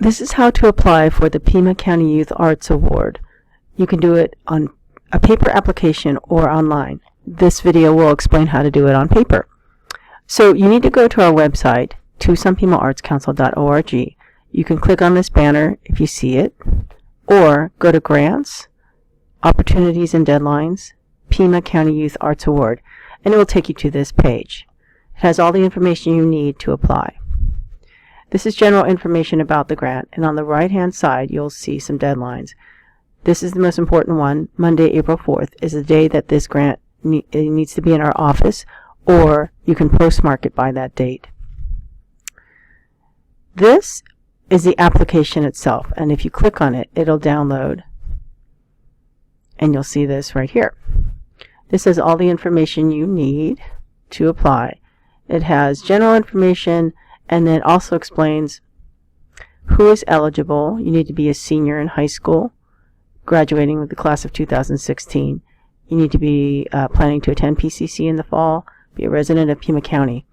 This is how to apply for the Pima County Youth Arts Award. You can do it on a paper application or online. This video will explain how to do it on paper. So you need to go to our website, TucsonPimaArtsCouncil.org. You can click on this banner if you see it, or go to Grants, Opportunities and Deadlines, Pima County Youth Arts Award, and it will take you to this page. It has all the information you need to apply. This is general information about the grant, and on the right-hand side you'll see some deadlines. This is the most important one. Monday, April 4th is the day that this grant needs to be in our office, or you can postmark it by that date. This is the application itself, and if you click on it, it'll download, and you'll see this right here. This has all the information you need to apply. It has general information, and then also explains who is eligible. You need to be a senior in high school, graduating with the class of 2016. You need to be planning to attend PCC in the fall, be a resident of Pima County.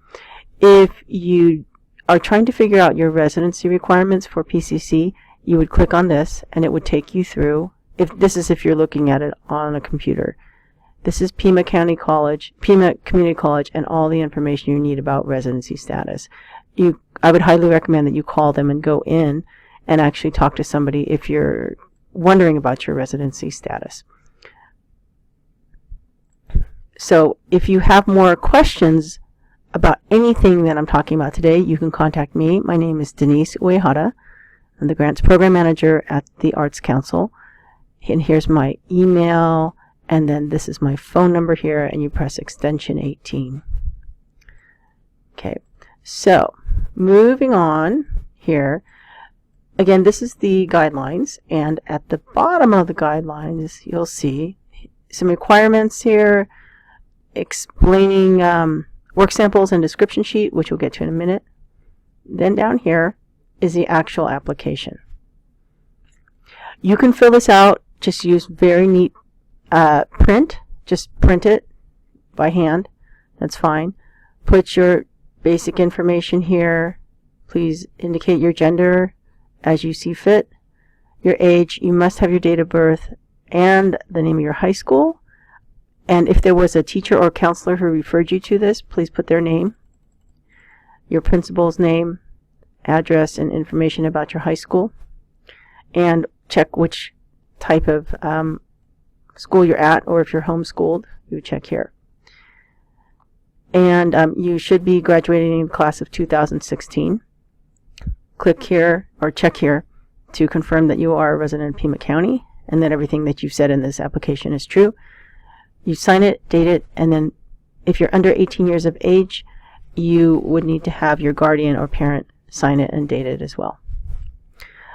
If you are trying to figure out your residency requirements for PCC, you would click on this, and it would take you through, if you're looking at it on a computer. This is Pima Community College, and all the information you need about residency status. I would highly recommend that you call them and go in and actually talk to somebody if you're wondering about your residency status. So if you have more questions about anything that I'm talking about today, you can contact me. My name is Denise Uehara. I'm the Grants Program Manager at the Arts Council. And here's my email, and then this is my phone number here, and you press extension 18. Okay, so moving on here. Again, this is the guidelines, and at the bottom of the guidelines you'll see some requirements here explaining work samples and description sheet, which we'll get to in a minute. Then down here is the actual application. You can fill this out, just use very neat print. Just print it by hand. That's fine. Put your basic information here. Please indicate your gender as you see fit. Your age. You must have your date of birth and the name of your high school. And if there was a teacher or counselor who referred you to this, please put their name, your principal's name, address, and information about your high school. And check which type of school you're at, or if you're homeschooled, you would check here. And you should be graduating in the class of 2016. Click here, or check here, to confirm that you are a resident of Pima County and that everything that you've said in this application is true. You sign it, date it, and then if you're under 18 years of age, you would need to have your guardian or parent sign it and date it as well.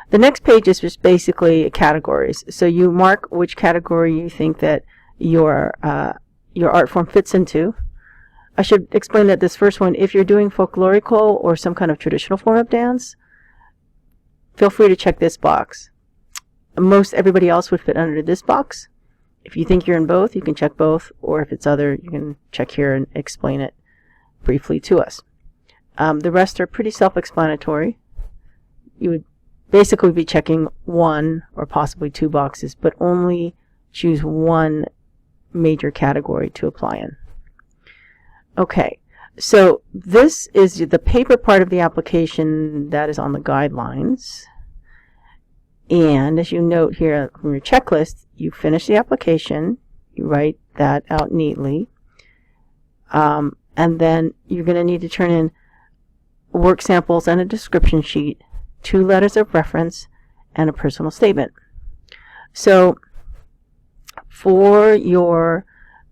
The next page is just basically categories. So you mark which category you think that your art form fits into. I should explain that this first one, if you're doing folklorico or some kind of traditional form of dance, feel free to check this box. Most everybody else would fit under this box. If you think you're in both, you can check both, or if it's other, you can check here and explain it briefly to us. The rest are pretty self-explanatory. You would basically be checking one or possibly two boxes, but only choose one major category to apply in. Okay, so this is the paper part of the application that is on the guidelines. And as you note here from your checklist, you finish the application, you write that out neatly, and then you're going to need to turn in work samples and a description sheet, 2 letters of reference, and a personal statement. So for your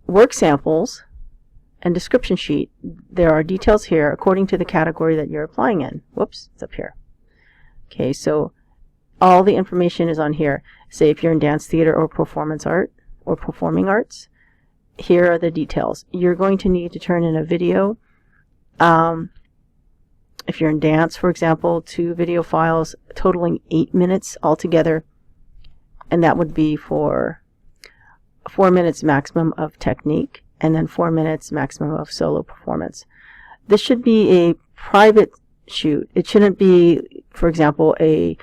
work samples and description sheet, there are details here according to the category that you're applying in. Whoops, it's up here. Okay, so all the information is on here. Say if you're in dance theater or performance art or performing arts, here are the details. You're going to need to turn in a video. If you're in dance, for example, 2 video files totaling 8 minutes altogether, and that would be for 4 minutes maximum of technique and then 4 minutes maximum of solo performance. This should be a private shoot. It shouldn't be for example, a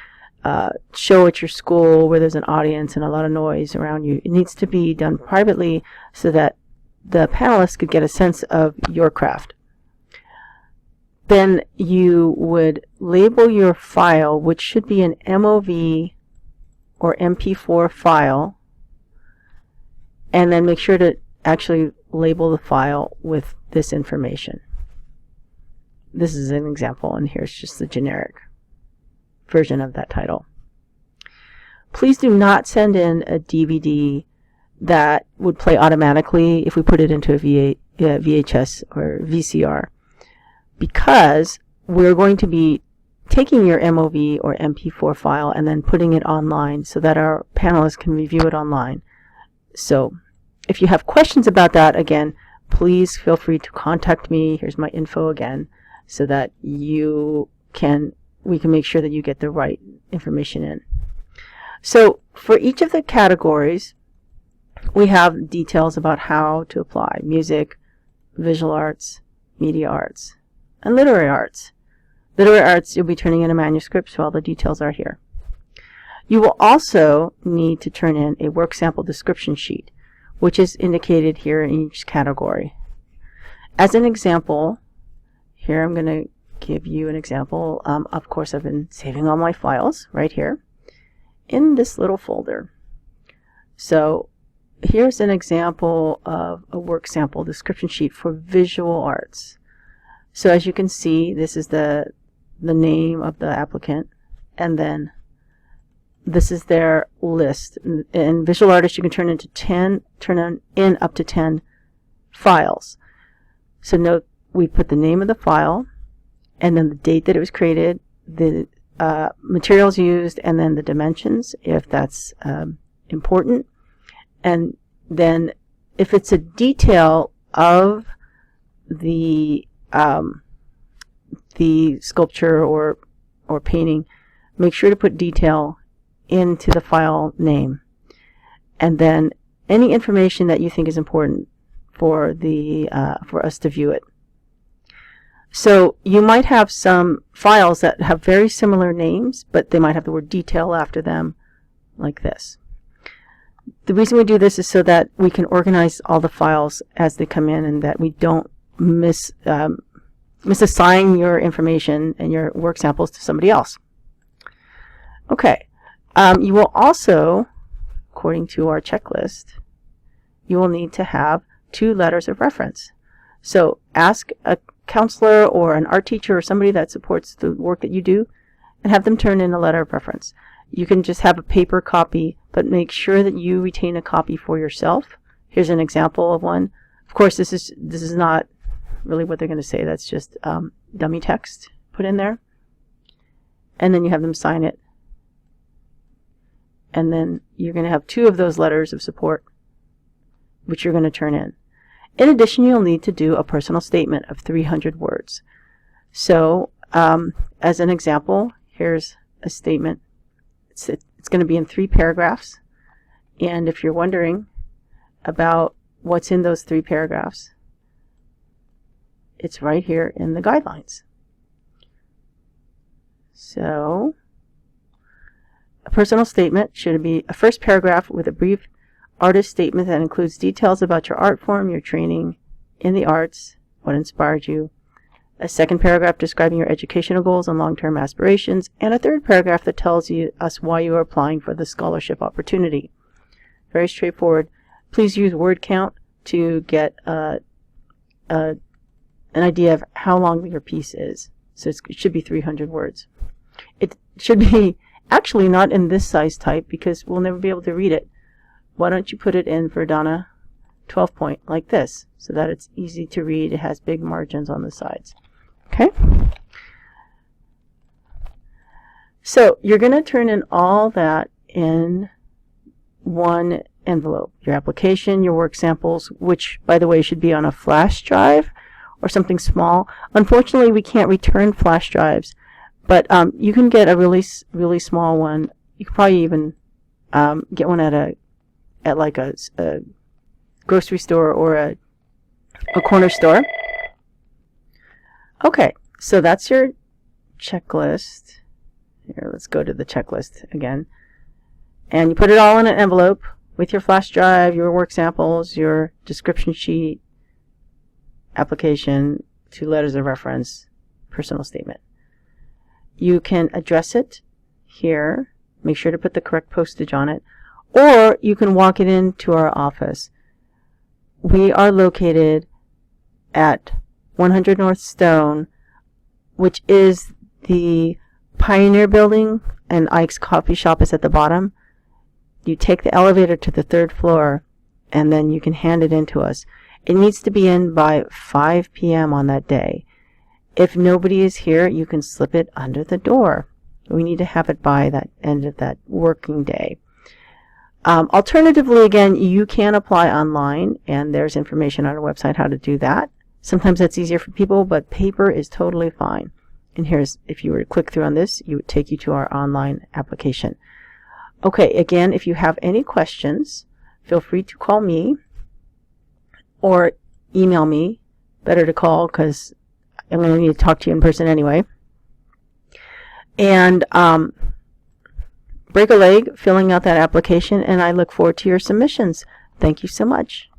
show at your school where there's an audience and a lot of noise around you, it needs to be done privately so that the panelists could get a sense of your craft. Then you would label your file, which should be an MOV or MP4 file, and then make sure to actually label the file with this information. This is an example, and here's just the generic version of that title. Please do not send in a DVD that would play automatically if we put it into a VHS or VCR, because we're going to be taking your MOV or MP4 file and then putting it online so that our panelists can review it online. So if you have questions about that, again, please feel free to contact me. Here's my info again, so that we can make sure that you get the right information in. So for each of the categories, we have details about how to apply: music, visual arts, media arts, and literary arts. Literary arts, you'll be turning in a manuscript, so all the details are here. You will also need to turn in a work sample description sheet, which is indicated here in each category. As an example, here I'm going to give you an example. Of course, I've been saving all my files right here in this little folder. So here's an example of a work sample description sheet for visual arts. So as you can see, this is the name of the applicant, and then this is their list. In visual artists, you can turn in up to 10 files. So note, we put the name of the file, and then the date that it was created, the materials used, and then the dimensions, if that's important. And then if it's a detail of the sculpture or painting, make sure to put detail into the file name, and then any information that you think is important for us to view it. So you might have some files that have very similar names, but they might have the word detail after them, like this. The reason we do this is so that we can organize all the files as they come in, and that we don't misassign your information and your work samples to somebody else. Okay. You will also, according to our checklist, you will need to have 2 letters of reference. So ask a counselor or an art teacher or somebody that supports the work that you do, and have them turn in a letter of reference. You can just have a paper copy, but make sure that you retain a copy for yourself. Here's an example of one. Of course, this is not really what they're going to say. That's just dummy text put in there. And then you have them sign it. And then you're going to have 2 of those letters of support, which you're going to turn in. In addition, you'll need to do a personal statement of 300 words. So, as an example, here's a statement. It's going to be in 3 paragraphs. And if you're wondering about what's in those 3 paragraphs, it's right here in the guidelines. So, a personal statement should be a first paragraph with a brief artist statement that includes details about your art form, your training in the arts, what inspired you. A second paragraph describing your educational goals and long-term aspirations, and a third paragraph that tells us why you are applying for the scholarship opportunity. Very straightforward. Please use word count to get an idea of how long your piece is. So it should be 300 words. It should be actually not in this size type, because we'll never be able to read it. Why don't you put it in Verdana 12 point like this, so that it's easy to read. It has big margins on the sides. Okay? So you're going to turn in all that in one envelope. Your application, your work samples, which, by the way, should be on a flash drive or something small. Unfortunately, we can't return flash drives, but you can get a really small one. You could probably even get one at like a grocery store or a corner store. Okay, so that's your checklist. Here, let's go to the checklist again. And you put it all in an envelope with your flash drive, your work samples, your description sheet, application, 2 letters of reference, personal statement. You can address it here. Make sure to put the correct postage on it. Or you can walk it into our office. We are located at 100 North Stone, which is the Pioneer Building, and Ike's Coffee Shop is at the bottom. You take the elevator to the 3rd floor, and then you can hand it in to us. It needs to be in by 5 p.m. on that day. If nobody is here, you can slip it under the door. We need to have it by that end of that working day. Alternatively, again, you can apply online, and there's information on our website how to do that. Sometimes that's easier for people, but paper is totally fine. And here's, if you were to click through on this, it would take you to our online application. Okay, again, if you have any questions, feel free to call me or email me. Better to call because I'm going to need to talk to you in person anyway. And break a leg filling out that application, and I look forward to your submissions. Thank you so much.